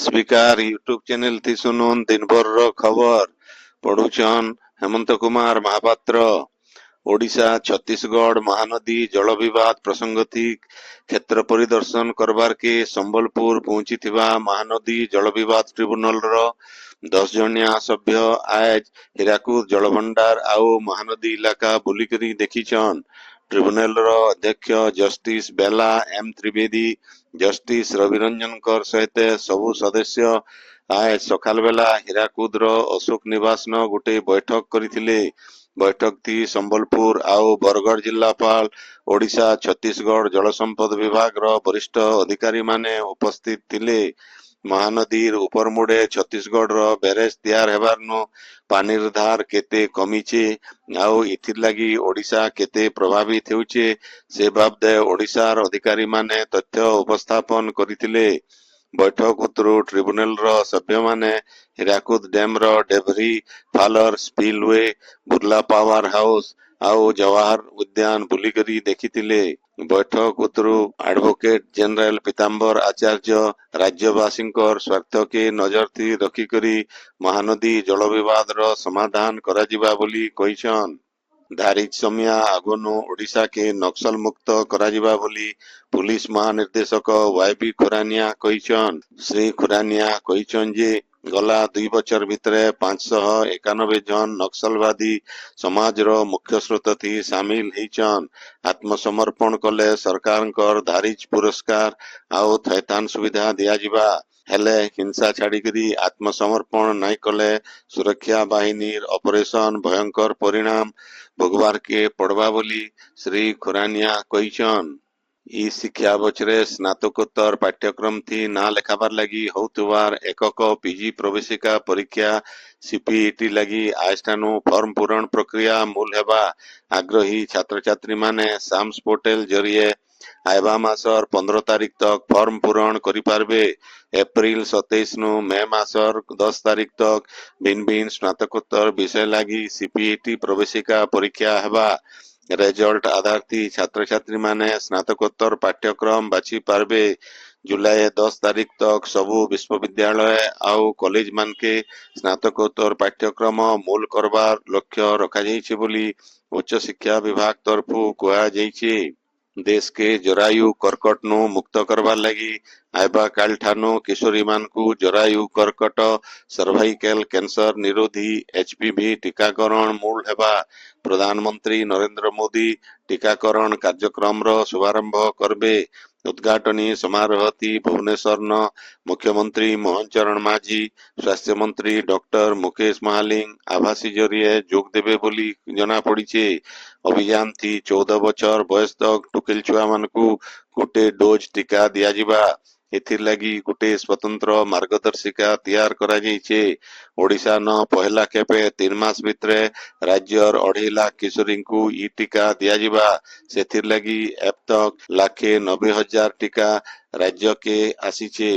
Speaker YouTube channel थी सुनुन दिनभर रो खबर पढ़ुछन हेमंत कुमार महापात्र। ओडिशा छत्तीसगढ़ महानदी जल विवाद प्रसंग थी क्षेत्र परिदर्शन करबार के संबलपुर पहुंची महानदी जल विवाद ट्रिब्यूनल रो 10 जनिया सभ्य आज हीराकुद जलभंडार आउ महानदी इलाका बुलिकरी देखिछन। ट्रिब्यूनल रो अध्यक्ष जस्टिस बेला एम त्रिवेदी जस्टिस रविरंजन सहित सबु सदस्य आज सकाल बेला हीराकुद रो अशोक निवास न गोटे बैठक करथिले। बैठक थी संबलपुर आउ बरगढ़ जिलापाल ओडिशा छत्तीसगढ़ जल संपद विभाग रो वरिष्ठ अधिकारी माने उपस्थित थिले। महानदीर ऊपर मुड़े छत्तीसगढ़ रो बैरेज तैयार हेबार नु पानीर धार केते कमीचे आउ इथिर लगी ओडिशा केते प्रभावित हेउचे से बाबदे ओडिशार अधिकारी माने तथ्य उपस्थापन करिथिले। बैठक उत्तरु ट्रिब्यूनल रो सभ्य माने हीराकुद डैम रो डेभरी फालर स्पिलवे बुर्ला पावर हाउस आउ जवाहर उद्यान बुलिकरी देखिथिले। बैठक उत्तरु एडवोकेट जनरल पीताम्बर आचार्य राज्यवासी स्वार्थ के नजर थी रखिकरी महानदी जल विवाद रो समाधान कराजिबा बोली कहिछन। धारित समिया आगनु ओडिशा के नक्सल मुक्त कराजिबा बोली पुलिस महानिर्देशक वाईबी खुरानिया कहिछन। श्री खुरानिया कहिछन जे गला 2 बछर भितरे 591 जन नक्सलवादी समाज रो मुख्य स्रोत थी शामिल हेचन। आत्मसमर्पण कले सरकार धारिज पुरस्कार आउ थैतान सुविधा दियाजिबा हेले हिंसा छाड़िकरी आत्मसमर्पण नाई कले सुरक्षा बाहिनीर ऑपरेशन भयंकर परिणाम भोगवार के पड़वा बोली श्री खुरानिया कहिछन। ई शिक्षा बछरे स्नातकोत्तर पाठ्यक्रम थी ना लेखाबार लगी होतुवार एकक पीजी प्रवेशिका परीक्षा सीपीईटी लगी आजटानु फॉर्म पूरण प्रक्रिया मूल हेबा आग्रही छात्र छात्री माने साम्स पोर्टल जरिए आयबा मासर 15 तारीख तक फॉर्म पूरण करि पारबे। एप्रिल 27 नु मे मासर 10 तारीख तक भिन्न भिन्न स्नातकोत्तर विषय लगी सीपीईटी प्रवेशिका परीक्षा हेबा। रेजल्ट आधार थी छात्र छात्री माने स्नातकोत्तर पाठ्यक्रम बाछी पारबे। जुलाई 10 तारीख तक सबु विश्वविद्यालय आउ कॉलेज मान के स्नातकोत्तर पाठ्यक्रम मूल करबार लक्ष्य रखा जाइछे बोली उच्च शिक्षा विभाग तरफु कहा जाइछे। देश के जरायु कर्कट नु मुक्त करबार लगी आयबा काल ठानु किशोरी मानकु जरायु कर्कट सर्वाइकल कैंसर निरोधी एचपीवी टीकाकरण मूल हेबा। प्रधानमंत्री नरेंद्र मोदी टीकाकरण कार्यक्रम रो शुभारंभ करबे। उद्घाटनी समारोह थी भुवनेश्वर न मुख्यमंत्री मोहन चरण मांझी स्वास्थ्य मंत्री डॉक्टर मुकेश महालिंग आभासी जरिए जोग देबे बोली जना पड़ीचे। अभियान थी 14 बछर बयस तक टुकेल छुआ मानकु गोटे डोज टीका दियाजिबा। एथिर लगी गोटे स्वतंत्र मार्गदर्शिका तैयार करा जाइछे। ओडिशा न पहला खेपे 3 मास भितरे राज्यर 2.5 लाख किशोरी को ई टीका दियाजिबा। सेथिर लगी अब तक 1,90,000 टीका राज्य के आसीचे।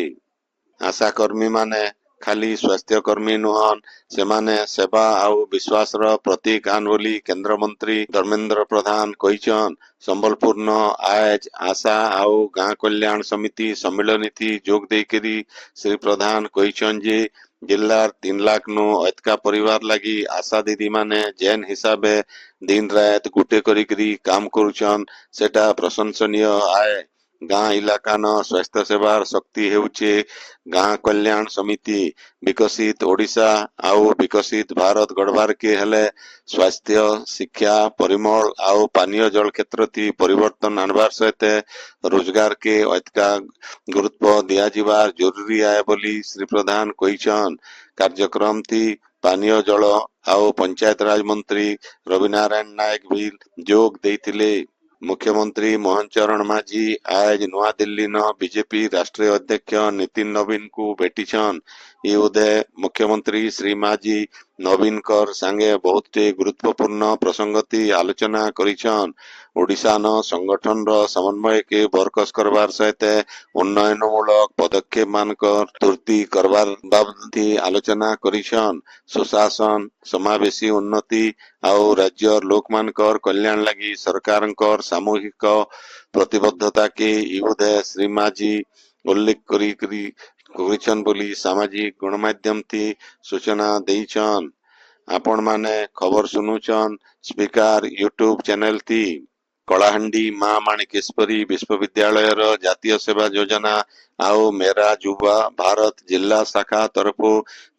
आशा कर्मी माने खाली स्वास्थ्य कर्मी नुहन सेमाने सेवा आउ विश्वास रो प्रतीक आन बोली केंद्र मंत्री धर्मेंद्र प्रधान कहिछन। संबलपुर न आज आशा आउ गां कल्याण समिति सम्मेलन थी जोग देकरी श्री प्रधान कहिछन जे जिल्लार 3 लाख नु अतका परिवार लगी आशा दीदी माने जैन हिसाबे दिन रात गुटे करी काम करुछन सेटा प्रशंसनीय आए। गां इलाका न स्वास्थ्य सेवार शक्ति हेउचे गां कल्याण समिति। विकसित ओडिशा आउ विकसित भारत गढ़वार के हेले स्वास्थ्य शिक्षा परिमल आउ पानीय जल क्षेत्र थी परिवर्तन आनबार सहित रोजगार के अतका गुरुत्व दियाजिबार जरूरी आए बोली श्री प्रधान कहिछन। कार्यक्रम थी पानीय जल आउ पंचायत राज मंत्री रविनारायण नायक भी जोग देथिले। मुख्यमंत्री मोहन चरण मांझी आज नवा दिल्ली न बीजेपी राष्ट्रीय अध्यक्ष नितिन नवीन को भेटिछन। ये उदय मुख्यमंत्री श्री मांझी नवीन कर संगे बहुत गुरुत्वपूर्ण प्रसंगति आलोचना करिछन। ओडिशा न संगठन रो समन्वय के बरकस करबार सहित उन्नयनमूलक पदक्षेप मानकर तुर्ती करबार बाबती आलोचना करिछन। सुशासन समावेशी उन्नति आउ राज्य लोकमानकर कल्याण लगी सरकारकर सामूहिक प्रतिबद्धता के युदे श्री मांझी उल्लेख करी କରିଛନ୍ ବୋଲି ସାମାଜିକ ଗଣମାଧ୍ୟମ ଥି ସୂଚନା ଦେଇଛନ୍। ଆପଣ ମାନେ ଖବର ଶୁଣୁଛନ୍ ସ୍ପିକାର ୟୁଟ୍ୟୁବ ଚ୍ୟାନେଲ ଥି। କଳାହାଣ୍ଡି ମା ମାଣିକେଶ୍ୱରୀ ବିଶ୍ୱବିଦ୍ୟାଳୟର ଜାତୀୟ ସେବା ଯୋଜନା ଆଉ ମେରା ଯୁବା ଭାରତ ଜିଲ୍ଲା ଶାଖା ତରଫୁ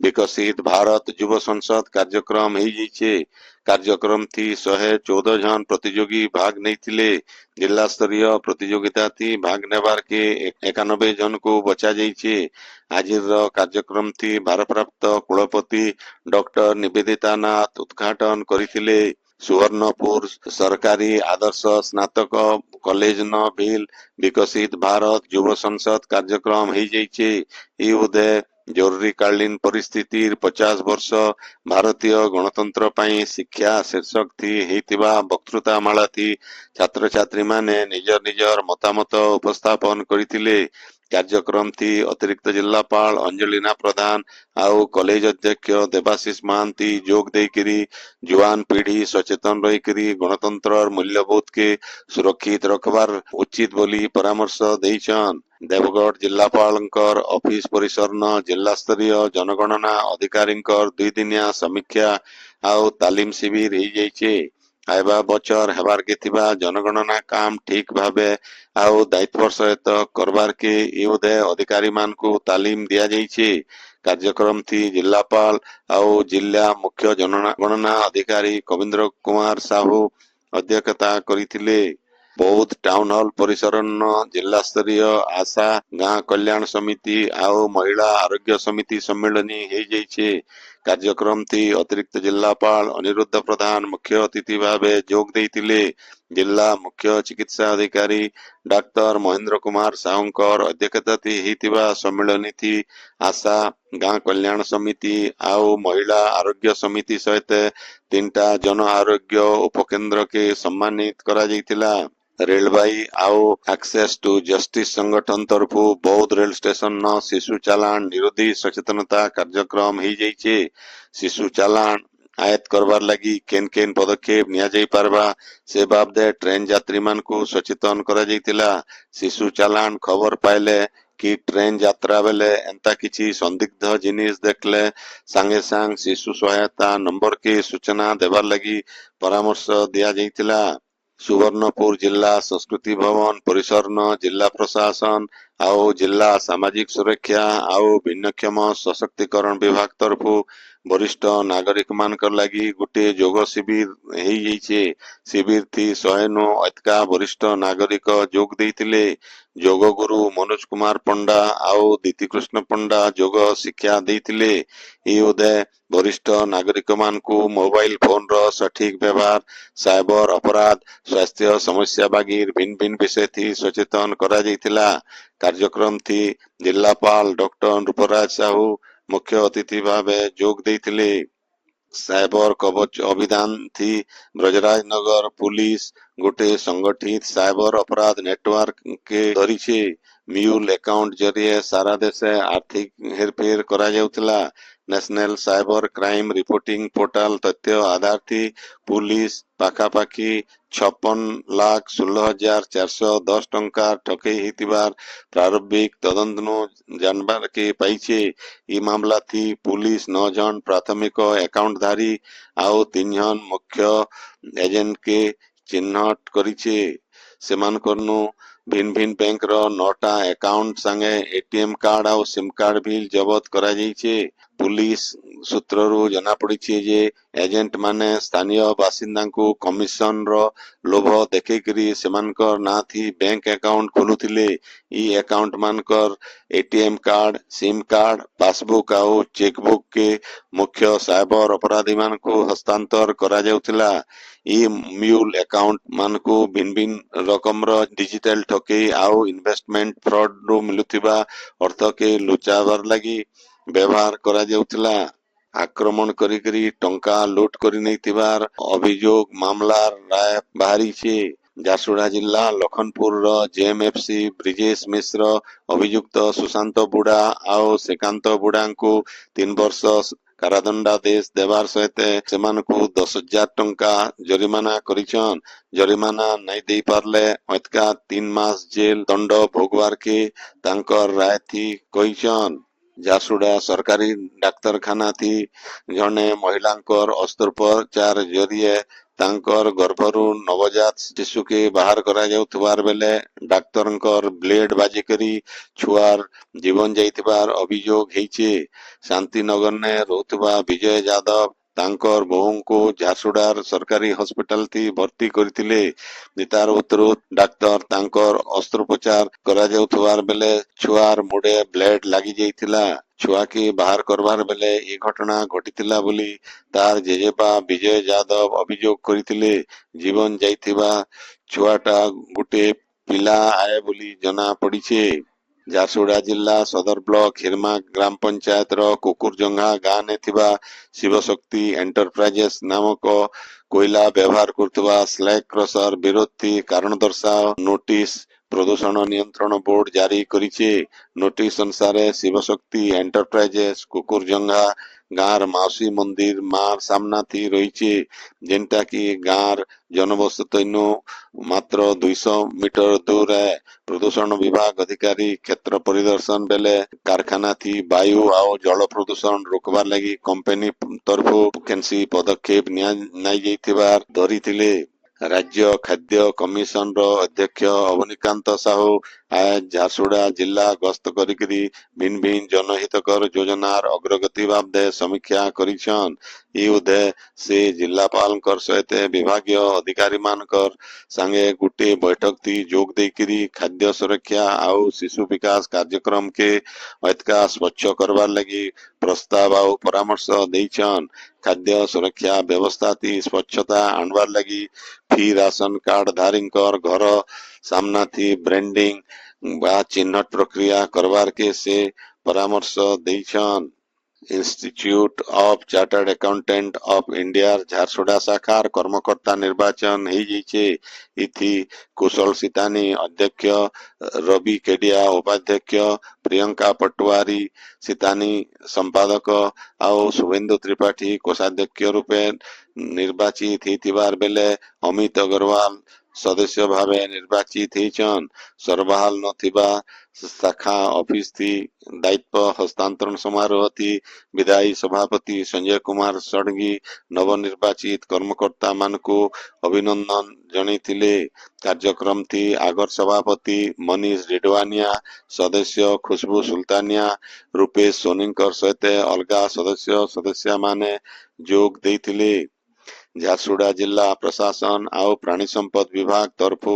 ବିକଶିତ ଭାରତ ଯୁବ ସଂସଦ କାର୍ଯ୍ୟକ୍ରମ ହେଇଯାଇଛି। କାର୍ଯ୍ୟକ୍ରମ ଥି 114 ଜଣ ପ୍ରତିଯୋଗୀ ଭାଗ ନେଇଥିଲେ। ଜିଲ୍ଲା ସ୍ତରୀୟ ପ୍ରତିଯୋଗିତା ଥି ଭାଗ ନେବାର କେ 91 ଜଣକୁ ବଛା ଯାଇଛି। ଆଜିର କାର୍ଯ୍ୟକ୍ରମ ଥି ଭାରପ୍ରାପ୍ତ କୁଳପତି ଡକ୍ଟର ନିବେଦିତା ନାଥ ଉଦ୍ଘାଟନ କରିଥିଲେ। ସୁବର୍ଣ୍ଣପୁର ସରକାରୀ ଆଦର୍ଶ ସ୍ନାତକ କଲେଜ ନ ବିଲ୍ ବିକଶିତ ଭାରତ ଯୁବ ସଂସଦ କାର୍ଯ୍ୟକ୍ରମ ହେଇଯାଇଛି। ଇ ଉଦେ ଜରୁରୀକାଳୀନ ପରିସ୍ଥିତିର 50 ବର୍ଷ ଭାରତୀୟ ଗଣତନ୍ତ୍ର ପାଇଁ ଶିକ୍ଷା ଶୀର୍ଷକ ଥି ହେଇଥିବା ବକ୍ତୃତା ମାଳା ଥି ଛାତ୍ରଛାତ୍ରୀମାନେ ନିଜ ନିଜର ମତାମତ ଉପସ୍ଥାପନ କରିଥିଲେ। କାର୍ଯ୍ୟକ୍ରମ ଥି ଅତିରିକ୍ତ ଜିଲ୍ଲାପାଳ ଅଞ୍ଜଳିନା ପ୍ରଧାନ ଆଉ କଲେଜ ଅଧ୍ୟକ୍ଷ ଦେବାଶିଷ ମହାନ୍ତି ଯୋଗ ଦେଇକିରି ଜୁଆନ ପିଢି ସଚେତନ ରହିକିରି ଗଣତନ୍ତ୍ରର ମୂଲ୍ୟବୋଧ କେ ସୁରକ୍ଷିତ ରଖବାର ଉଚିତ ବୋଲି ପରାମର୍ଶ ଦେଇଛନ୍। ଦେବଗଡ଼ ଜିଲ୍ଲାପାଳଙ୍କର ଅଫିସ ପରିସରନ ଜିଲ୍ଲା ସ୍ତରୀୟ ଜନଗଣନା ଅଧିକାରୀଙ୍କର 2 ଦିନିଆ ସମୀକ୍ଷା ଆଉ ତାଲିମ ଶିବିର ହେଇଯାଇଛି। ଆଇବା ବଛର ହେବାର କେ ଥିବା ଜନଗଣନା କାମ ଠିକ ଭାବେ ଆଉ ଦାୟିତ୍ୱର ସହିତ କରବାର କେ ଇଉଦେ ଅଧିକାରୀ ମାନଙ୍କୁ ତାଲିମ ଦିଆଯାଇଛି। କାର୍ଯ୍ୟକ୍ରମ ଥି ଜିଲ୍ଲାପାଳ ଆଉ ଜିଲ୍ଲା ମୁଖ୍ୟ ଜନଗଣନା ଅଧିକାରୀ କବିନ୍ଦ୍ର କୁମାର ସାହୁ ଅଧ୍ୟକ୍ଷତା କରିଥିଲେ। ବୌଦ୍ଧ ଟାଉନ ହଲ ପରିସରନ ଜିଲ୍ଲା ସ୍ତରୀୟ ଆଶା ଗାଁ କଲ୍ୟାଣ ସମିତି ଆଉ ମହିଳା ଆରୋଗ୍ୟ ସମିତି ସମ୍ମିଳନୀ ହେଇଯାଇଛି। କାର୍ଯ୍ୟକ୍ରମ ଥି ଅତିରିକ୍ତ ଜିଲ୍ଲାପାଳ ଅନିରୁଦ୍ଧ ପ୍ରଧାନ ମୁଖ୍ୟ ଅତିଥି ଭାବେ ଯୋଗ ଦେଇଥିଲେ। ଜିଲ୍ଲା ମୁଖ୍ୟ ଚିକିତ୍ସା ଅଧିକାରୀ ଡାକ୍ତର ମହେନ୍ଦ୍ର କୁମାର ସାହୁଙ୍କର ଅଧ୍ୟକ୍ଷତା ହେଇଥିବା ସମ୍ମିଳନୀ ଥି ଆଶା ଗାଁ କଲ୍ୟାଣ ସମିତି ଆଉ ମହିଳା ଆରୋଗ୍ୟ ସମିତି ସହିତ 3ଟା ଜନ ଆରୋଗ୍ୟ ଉପକେନ୍ଦ୍ର କେ ସମ୍ମାନିତ କରାଯାଇଥିଲା। ରେଳବାଇ ଆଉ ଆକ୍ସେସ ଟୁ ଜଷ୍ଟିସ ସଂଗଠନ ତରଫୁ ବୌଦ୍ଧ ରେଳ ଷ୍ଟେସନ ଶିଶୁ ଚାଲାଣ ନିରୋଧୀ ସଚେତନତା କାର୍ଯ୍ୟକ୍ରମ ହେଇଯାଇଛି। ଶିଶୁ ଚାଲାଣ ଆୟତ କରବାର ଲାଗି କେନ୍ ପଦକ୍ଷେପ ନିଆଯାଇ ପାରବା ସେ ବାବଦେ ଟ୍ରେନ ଯାତ୍ରୀ ମାନଙ୍କୁ ସଚେତନ କରାଯାଇଥିଲା। ଶିଶୁ ଚାଲାଣ ଖବର ପାଇଲେ କି ଟ୍ରେନ ଯାତ୍ରା ବେଲେ ଏନ୍ତା କିଛି ସନ୍ଦିଗ୍ଧ ଜିନିଷ ଦେଖଲେ ସାଙ୍ଗେ ସାଙ୍ଗ ଶିଶୁ ସହାୟତା ନମ୍ବର କେ ସୂଚନା ଦେବାର ଲାଗି ପରାମର୍ଶ ଦିଆଯାଇଥିଲା। ସୁବର୍ଣ୍ଣପୁର ଜିଲ୍ଲା ସଂସ୍କୃତି ଭବନ ପରିସରନ ଜିଲ୍ଲା ପ୍ରଶାସନ ଆଉ ଜିଲ୍ଲା ସାମାଜିକ ସୁରକ୍ଷା ଆଉ ଭିନ୍ନକ୍ଷମ ସଶକ୍ତିକରଣ ବିଭାଗ ତରଫୁ ବରିଷ୍ଠ ନାଗରିକ ମାନଙ୍କର ଲାଗି ଗୋଟିଏ ଯୋଗ ଶିବିର ହେଇଯାଇଛି। ଶିବିର ଥି 100 ଅଧିକା ବରିଷ୍ଠ ନାଗରିକ ଯୋଗ ଦେଇଥିଲେ। ଯୋଗ ଗୁରୁ ମନୋଜ କୁମାର ପଣ୍ଡା ଆଉ ଦୀତିକୃଷ୍ଣ ପଣ୍ଡା ଯୋଗ ଶିକ୍ଷା ଦେଇଥିଲେ। ଇ ଉଦେ ବରିଷ୍ଠ ନାଗରିକ ମାନଙ୍କୁ ମୋବାଇଲ ଫୋନର ସଠିକ ବ୍ୟବହାର ସାଇବର ଅପରାଧ ସ୍ୱାସ୍ଥ୍ୟ ସମସ୍ୟା ବାଗିର ଭିନ୍ନ ଭିନ୍ନ ବିଷୟ ଥି ସଚେତନ କରାଯାଇଥିଲା। କାର୍ଯ୍ୟକ୍ରମ ଥି ଜିଲ୍ଲାପାଳ ଡକ୍ଟର ରୂପରାଜ ସାହୁ ମୁଖ୍ୟ ଅତିଥି ଭାବେ ଯୋଗ ଦେଇଥିଲେ। ସାଇବର କବଚ ଅଭିଯାନ ଥି ବ୍ରଜରାଜ ନଗର ପୁଲିସ ଗୋଟେ ସଂଗଠିତ ସାଇବର ଅପରାଧ ନେଟୱାର୍କ କେ ଧରିଛି। ମ୍ୟୁଲ ଆକାଉଣ୍ଟ ଜରିଏ ସାରା ଦେଶେ ଆର୍ଥିକ ହେରଫେର କରାଯାଉଥିଲା। National cyber crime reporting portal ତଥ୍ୟ ଆଧାର ଥି ପୁଲିସ ପାଖାପାଖି 56,16,410 ଟଙ୍କା ଠକେଇ ହେଇଥିବାର ପ୍ରାରମ୍ଭିକ ତଦନ୍ତନୁ ଜାଣବାର କେ ପାଇଛେ। ଇ ମାମଲା ଥି ପୁଲିସ 9 ଜଣ ପ୍ରାଥମିକ ଆକାଉଣ୍ଟଧାରୀ ଆଉ 3 ଜଣ ମୁଖ୍ୟ ଏଜେଣ୍ଟ କେ ଚିହ୍ନଟ କରିଛେ। ସେମାନଙ୍କରନୁ ଭିନ୍ନ ଭିନ୍ନ ବ୍ୟାଙ୍କର 9ଟା ଆକାଉଣ୍ଟ ସାଙ୍ଗେ ଏଟିଏମ କାର୍ଡ ଆଉ ସିମ୍ କାର୍ଡ ବି ଜବତ କରାଯାଇଛେ। ପୁଲିସ ସୂତ୍ରରୁ ଜଣାପଡିଛି ଯେ ଏଜେଣ୍ଟ ମାନେ ସ୍ଥାନୀୟ ବାସିନ୍ଦାଙ୍କୁ କମିଶନର ଲୋଭ ଦେଖେଇକିରି ସେମାନଙ୍କର ନାଁ ଥି ବ୍ୟାଙ୍କ ଆକାଉଣ୍ଟ ଖୋଲୁଥିଲେ। ଇ ଆକାଉଣ୍ଟ ମାନଙ୍କର ATM card sim card passbook ଆଉ ଚେକବୁକ କେ ମୁଖ୍ୟ ସାଇବର ଅପରାଧୀ ମାନଙ୍କୁ ହସ୍ତାନ୍ତର କରାଯାଉଥିଲା। ଇ ମ୍ୟୁଲ ଆକାଉଣ୍ଟ ମାନଙ୍କୁ ଭିନ୍ନ ଭିନ୍ନ ରକମର ଡିଜିଟାଲ ଠକେଇ ଆଉ ଇନଭେଷ୍ଟମେଣ୍ଟ ଫ୍ରଡ ରୁ ମିଳୁଥିବା ଅର୍ଥ କେ ଲୁଚାବାର ଲାଗି ବ୍ୟବହାର କରାଯାଉଥିଲା। ଆକ୍ରମଣ କରିକିରି ଟଙ୍କା ଲୁଟ କରି ନେଇଥିବାର ଅଭିଯୋଗ ମାମଲାର ରାୟ ବାହାରିଛି। ଝାରସୁଗୁଡ଼ା ଜିଲ୍ଲା ଲଖନପୁରର ଜେଏମଏଫସି ବ୍ରିଜେଶ ମିଶ୍ର ଅଭିଯୁକ୍ତ ସୁଶାନ୍ତ ବୁଢା ଆଉ ଶ୍ରୀକାନ୍ତ ବୁଢାଙ୍କୁ 3 ବର୍ଷ କାରାଦଣ୍ଡାଦେଶ ଦେବାର ସହିତ ସେମାନଙ୍କୁ 10,000 ଟଙ୍କା ଜରିମାନା କରିଛନ୍। ଜରିମାନା ନାଇଁ ଦେଇ ପାରଲେ ଅଧିକା 3 ମାସ ଜେଲ ଦଣ୍ଡ ଭୋଗବାର କେ ତାଙ୍କର ରାୟ ଥି କହିଛନ୍। ଝାରସୁଗୁଡ଼ା ସରକାରୀ ଡାକ୍ତରଖାନାଥି ଜଣେ ମହିଳାଙ୍କର ଅସ୍ତ୍ରୋପଚାର ଜରିଏ ତାଙ୍କର ଗର୍ଭରୁ ନବଜାତ ଶିଶୁକେ ବାହାର କରାଯାଉଥିବାର ବେଲେ ଡାକ୍ତରଙ୍କର ବ୍ଲେଡ ବାଜିକରି ଛୁଆର ଜୀବନ ଯାଇଥିବାର ଅଭିଯୋଗ ହେଇଛି। ଶାନ୍ତିନଗରରେ ରହୁଥିବା ବିଜୟ ଯାଦବ ତାଙ୍କର ବୋହୂଙ୍କୁ ଝାରସୁଗୁଡ଼ାର ସରକାରୀ ହସ୍ପିଟାଲଥି ଭର୍ତ୍ତି କରିଥିଲେ। ତାର ଉତ୍ତରୁ ଡାକ୍ତର ତାଙ୍କର ଅସ୍ତ୍ରୋପଚାର କରାଯାଉଥିବାର ବେଲେ ଛୁଆର ମୁଣ୍ଡେ ବ୍ଲେଡ ଲାଗି ଯାଇଥିଲା। ଛୁଆକେ ବାହାର କରବାର ବେଲେ ଏ ଘଟଣା ଘଟିଥିଲା ବୋଲି ତାର ଜେଜେପା ବିଜୟ ଯାଦବ ଅଭିଯୋଗ କରିଥିଲେ। ଜୀବନ ଯାଇଥିବା ଛୁଆଟା ଗୋଟେ ପିଲା ଆଏ ବୋଲି ଜଣା ପଡିଛି। ଝାରସୁଗୁଡ଼ା ଜିଲ୍ଲା ସଦର ବ୍ଲକ ହିରମା ଗ୍ରାମ ପଞ୍ଚାୟତର କୁକୁରଜଙ୍ଘା ଗାଁରେ ଥିବା ଶିବଶକ୍ତି ଏଣ୍ଟରପ୍ରାଇଜେସ୍ ନାମକ କୋଇଲା ବ୍ୟବହାର କରୁଥିବା ସ୍ଲାଗ କ୍ରସର ବିରୋଧୀ କାରଣ ଦର୍ଶାଅ ନୋଟିସ ପ୍ରଦୂଷଣ ନିୟନ୍ତ୍ରଣ ବୋର୍ଡ ଜାରି କରିଛି। ନୋଟିସ ଅନୁସାରେ ଶିବଶକ୍ତି ଏଣ୍ଟରପ୍ରାଇଜେସ୍ କୁକୁରଜଙ୍ଘା ଗାଁର ମାଉସୀ ମନ୍ଦିର ମାର ସାମ୍ନାଥି ରହିଛି, ଯେନ୍ଟା କି ଗାଁର ଜନବସତିନୁ ମାତ୍ର 200 ମିଟର ଦୂର है। ପ୍ରଦୂଷଣ ବିଭାଗ ଅଧିକାରୀ କ୍ଷେତ୍ର ପରିଦର୍ଶନ ବେଲେ କାରଖାନାଥି ବାୟୁ ଆଉ ଜଳ ପ୍ରଦୂଷଣ ରୋକବାର ଲାଗି କମ୍ପାନୀ ତରଫୁ କେନ୍ସି ପଦକ୍ଷେପ ନିଆଯାଇଥିବାର ଧରିଥିଲେ। ରାଜ୍ୟ ଖାଦ୍ୟ କମିଶନର ଅଧ୍ୟକ୍ଷ ଅବନୀକାନ୍ତ ସାହୁ ଆଜ ଝାରସୁଗୁଡ଼ା ଜିଲ୍ଲା ଗସ୍ତ କରିକିରି ଭିନ୍ନ ଭିନ୍ନ ଜନହିତକର ଯୋଜନାର ଅଗ୍ରଗତି ବାବଦେ ସମୀକ୍ଷା କରିଛନ୍। ଇ ଉଦେ ସେ ଜିଲ୍ଲାପାଳଙ୍କର ସହିତ ବିଭାଗୀୟ ଅଧିକାରୀମାନଙ୍କର ସାଙ୍ଗେ ଗୋଟେ ବୈଠକ ଯୋଗ ଦେଇକିରି ଖାଦ୍ୟ ସୁରକ୍ଷା ଆଉ ଶିଶୁ ବିକାଶ କାର୍ଯ୍ୟକ୍ରମ କେ ଅଧିକା ସ୍ୱଚ୍ଛ କରବାର ଲାଗି ପ୍ରସ୍ତାବ ଆଉ ପରାମର୍ଶ ଦେଇଛନ୍। ଖାଦ୍ୟ ସୁରକ୍ଷା ବ୍ୟବସ୍ଥା ସ୍ୱଚ୍ଛତା ଆଣବାର ଲାଗି ଫି ରାସନ କାର୍ଡ ଧାରୀଙ୍କର ଘର ସାମ୍ନାଥି ବ୍ରାଣ୍ଡିଂ ବା ଚିହ୍ନଟ ପ୍ରକ୍ରିୟା କରବାର କେ ସେ ପରାମର୍ଶ ଦେଇଛନ୍। Institute of chartered accountant of ଇଣ୍ଡିଆର ଝାରସୁଗୁଡ଼ା ଶାଖାର କର୍ମକର୍ତ୍ତା ନିର୍ବାଚନ ହେଇଯାଇଛି। ଇଥି କୁଶଳ ସିତାନୀ ଅଧ୍ୟକ୍ଷ, ରବି କେଡ଼ିଆ ଉପାଧ୍ୟକ୍ଷ, ପ୍ରିୟଙ୍କା ପଟୱାରୀ ସିତାନୀ ସମ୍ପାଦକ ଆଉ ଶୁଭେନ୍ଦୁ ତ୍ରିପାଠୀ କୋଷାଧ୍ୟକ୍ଷ ରୂପେ ନିର୍ବାଚିତ ହେଇଥିବାର ବେଲେ ଅମିତ ଅଗ୍ରୱାଲ ସଦସ୍ୟ ଭାବେ ନିର୍ବାଚିତ ହେଇଛନ୍। ସରବହାଲ ନଥିବା ଶାଖା ଅଫିସ ଦାୟିତ୍ୱ ହସ୍ତାନ୍ତରଣ ସମାରୋହ ବିଦାୟୀ ସଭାପତି ସଞ୍ଜୟ କୁମାର ଷଡଙ୍ଗୀ ନବନିର୍ବାଚିତ କର୍ମକର୍ତ୍ତା ମାନଙ୍କୁ ଅଭିନନ୍ଦନ ଜଣାଇଥିଲେ। କାର୍ଯ୍ୟକ୍ରମ ଆଗର ସଭାପତି ମନୀଷ ରିଡୱାନିଆ, ସଦସ୍ୟ ଖୁସବୁ ସୁଲତାନିଆ, ରୂପେଶ ସୋନିଙ୍କ ସହିତ ଅଲଗା ସଦସ୍ୟମାନେ ଯୋଗ ଦେଇଥିଲେ। ଝାରସୁଗୁଡ଼ା ଜିଲ୍ଲା ପ୍ରଶାସନ ଆଉ ପ୍ରାଣୀ ସମ୍ପଦ ବିଭାଗ ତରଫୁ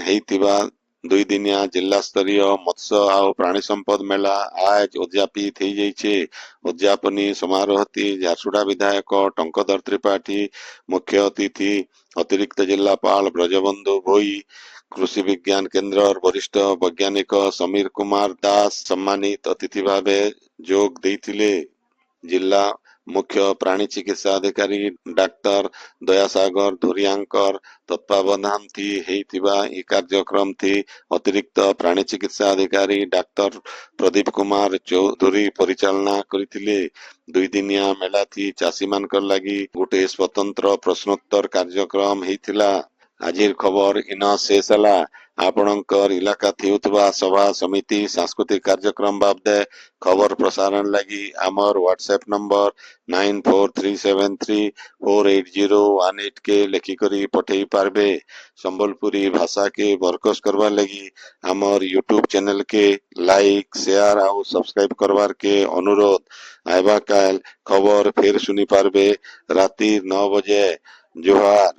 ହେଇଥିବା 2 ଦିନିଆ ଜିଲ୍ଲାସ୍ତରୀୟ ମତ୍ସ୍ୟ ଆଉ ପ୍ରାଣୀ ସମ୍ପଦ ମେଳା ଆଜ ଉଦ୍ଯାପିତ ହେଇଯାଇଛି। ଉଦ୍ଯାପନୀ ସମାରୋହଟି ଝାରସୁଗୁଡ଼ା ବିଧାୟକ ଟଙ୍କଧର ତ୍ରିପାଠୀ, ମୁଖ୍ୟ ଅତିଥି ଅତିରିକ୍ତ ଜିଲ୍ଲାପାଳ ବ୍ରଜବନ୍ଧୁ ଭୋଇ, କୃଷି ବିଜ୍ଞାନ କେନ୍ଦ୍ରର ବରିଷ୍ଠ ବୈଜ୍ଞାନିକ ସମୀର କୁମାର ଦାସ ସମ୍ମାନିତ ଅତିଥି ଭାବେ ଯୋଗ ଦେଇଥିଲେ। ଜିଲ୍ଲା ମୁଖ୍ୟ ପ୍ରାଣୀ ଚିକିତ୍ସା ଅଧିକାରୀ ଡାକ୍ତର ଦୟାସାଗର ଧୁରିଆଙ୍କର ତତ୍ତ୍ୱାବଧାନ ହେଇଥିବା ଏହି କାର୍ଯ୍ୟକ୍ରମ ଅତିରିକ୍ତ ପ୍ରାଣୀ ଚିକିତ୍ସା ଅଧିକାରୀ ଡାକ୍ତର ପ୍ରଦୀପ କୁମାର ଚୌଧୁରୀ ପରିଚାଳନା କରିଥିଲେ। 2 ଦିନିଆ ମେଳା ଚାଷୀ ମାନଙ୍କର ଲାଗି ଗୋଟେ ସ୍ୱତନ୍ତ୍ର ପ୍ରଶ୍ନୋତ୍ତର କାର୍ଯ୍ୟକ୍ରମ ହେଇଥିଲା। ଆଜିର ଖବର ଇନ ଶେଷ ହେଲା। ଆପଣଙ୍କର ଇଲାକା ଥିଉଥିବା ସଭା ସମିତି ସାଂସ୍କୃତିକ କାର୍ଯ୍ୟକ୍ରମ ବାବଦେ ଖବର ପ୍ରସାରଣ ଲାଗି ଆମର ହ୍ୱାଟ୍ସଆପ ନମ୍ବର 9437348018 କେ ଲେଖିକରି ପଠେଇ ପାରବେ। ସମ୍ବଲପୁରୀ ଭାଷା କେ ବରକସ करवार लगी हमर यूट्यूब चैनल के लाइक शेयर और सब्सक्राइब करवार के अनुरोध। आइबा काल खबर फिर सुनी पारबे राति 9 बजे। जोहार।